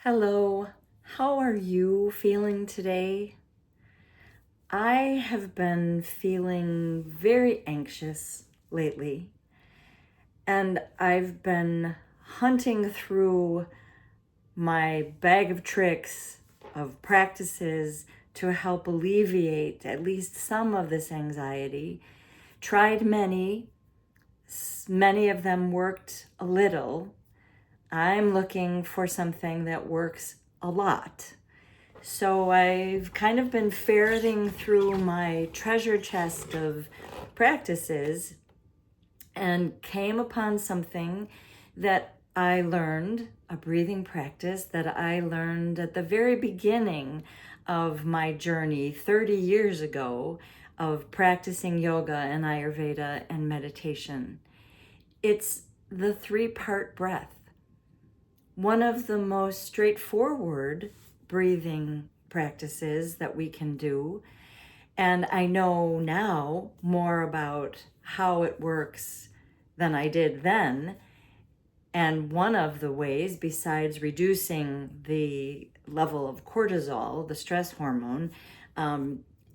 Hello, how are you feeling today? I have been feeling very anxious lately, and I've been hunting through my bag of tricks of practices to help alleviate at least some of this anxiety. Tried many of them worked a little. I'm looking for something that works a lot. So I've kind of been ferreting through my treasure chest of practices and came upon something that I learned, a breathing practice that I learned at the very beginning of my journey 30 years ago of practicing yoga and Ayurveda and meditation. It's the three-part breath. One of the most straightforward breathing practices that we can do. And I know now more about how it works than I did then. And one of the ways, besides reducing the level of cortisol, the stress hormone,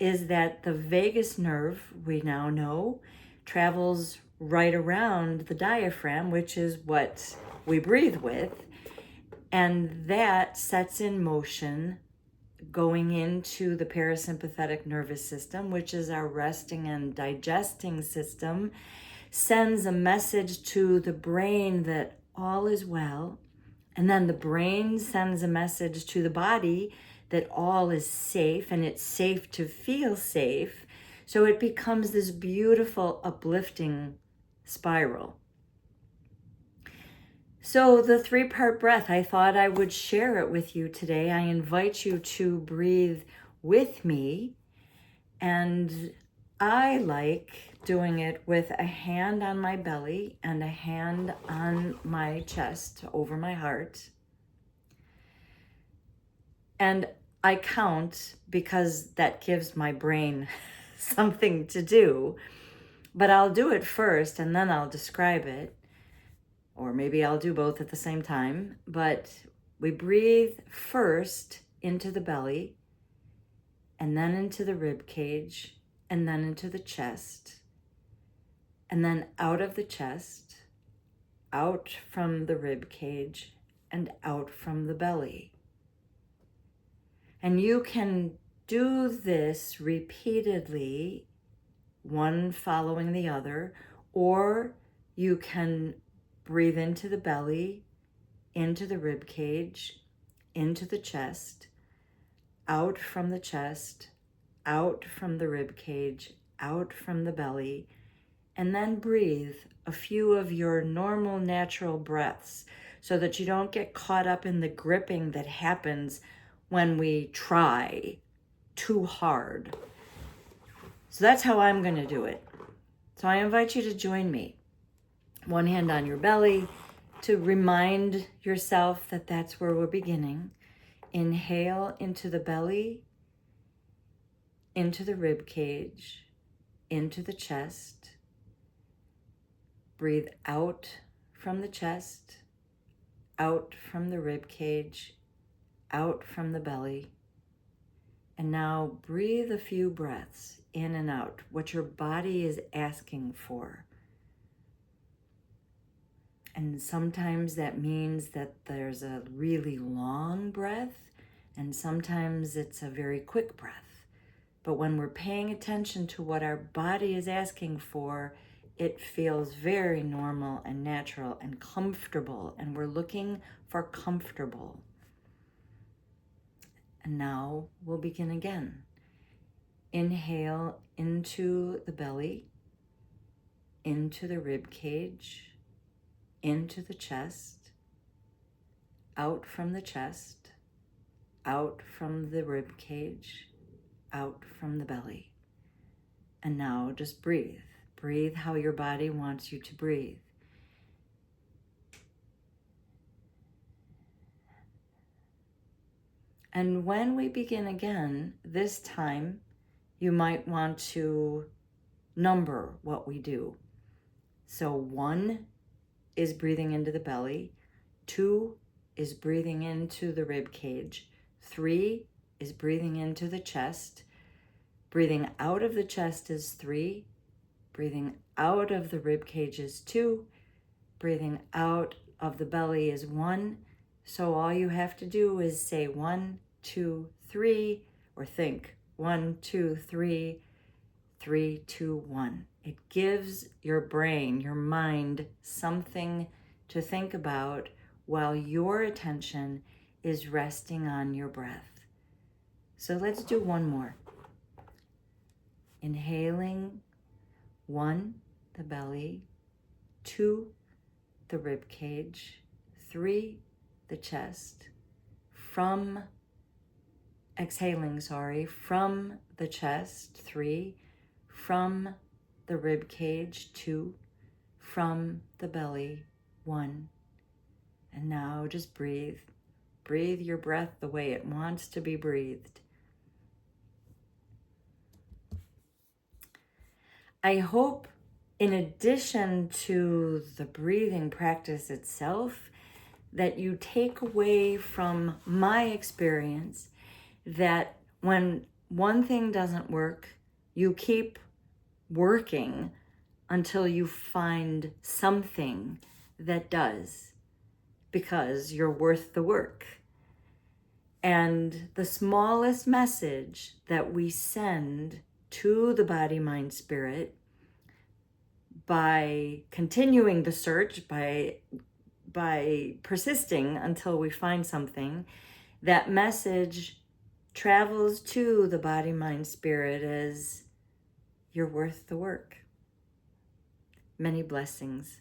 is that the vagus nerve, we now know, travels right around the diaphragm, which is what we breathe with. And that sets in motion going into the parasympathetic nervous system, which is our resting and digesting system, sends a message to the brain that all is well. And then the brain sends a message to the body that all is safe and it's safe to feel safe. So it becomes this beautiful, uplifting spiral. So the three-part breath, I thought I would share it with you today. I invite you to breathe with me. And I like doing it with a hand on my belly and a hand on my chest over my heart. And I count because that gives my brain something to do. But I'll do it first and then I'll describe it. Or maybe I'll do both at the same time, but we breathe first into the belly, and then into the rib cage, and then into the chest, and then out of the chest, out from the rib cage, and out from the belly. And you can do this repeatedly, one following the other, or you can breathe into the belly, into the rib cage, into the chest, out from the chest, out from the rib cage, out from the belly, and then breathe a few of your normal natural breaths so that you don't get caught up in the gripping that happens when we try too hard. So that's how I'm going to do it. So I invite you to join me. One hand on your belly to remind yourself that that's where we're beginning. Inhale into the belly, into the rib cage, into the chest. Breathe out from the chest, out from the rib cage, out from the belly. And now breathe a few breaths in and out, what your body is asking for. And sometimes that means that there's a really long breath, and sometimes it's a very quick breath. But when we're paying attention to what our body is asking for, it feels very normal and natural and comfortable, and we're looking for comfortable. And now we'll begin again. Inhale into the belly, into the rib cage, into the chest, out from the chest, out from the rib cage, out from the belly. And now just breathe. Breathe how your body wants you to breathe. And when we begin again, this time you might want to number what we do. So 1 is breathing into the belly, 2 is breathing into the rib cage. 3 is breathing into the chest. Breathing out of the chest is 3. Breathing out of the rib cage is 2. Breathing out of the belly is 1. So all you have to do is say 1, 2, 3, or think 1, 2, 3, 3, 2, 1. It gives your brain, your mind, something to think about while your attention is resting on your breath. So let's do one more. Inhaling, 1, the belly, 2, the rib cage, 3, the chest. Exhaling, from the chest, 3, from the rib cage, 2, from the belly, 1. And now just breathe. Breathe your breath the way it wants to be breathed. I hope, in addition to the breathing practice itself, that you take away from my experience that when one thing doesn't work, you keep working until you find something that does, because you're worth the work. And the smallest message that we send to the body, mind, spirit by continuing the search, by persisting until we find something, that message travels to the body, mind, spirit as you're worth the work. Many blessings.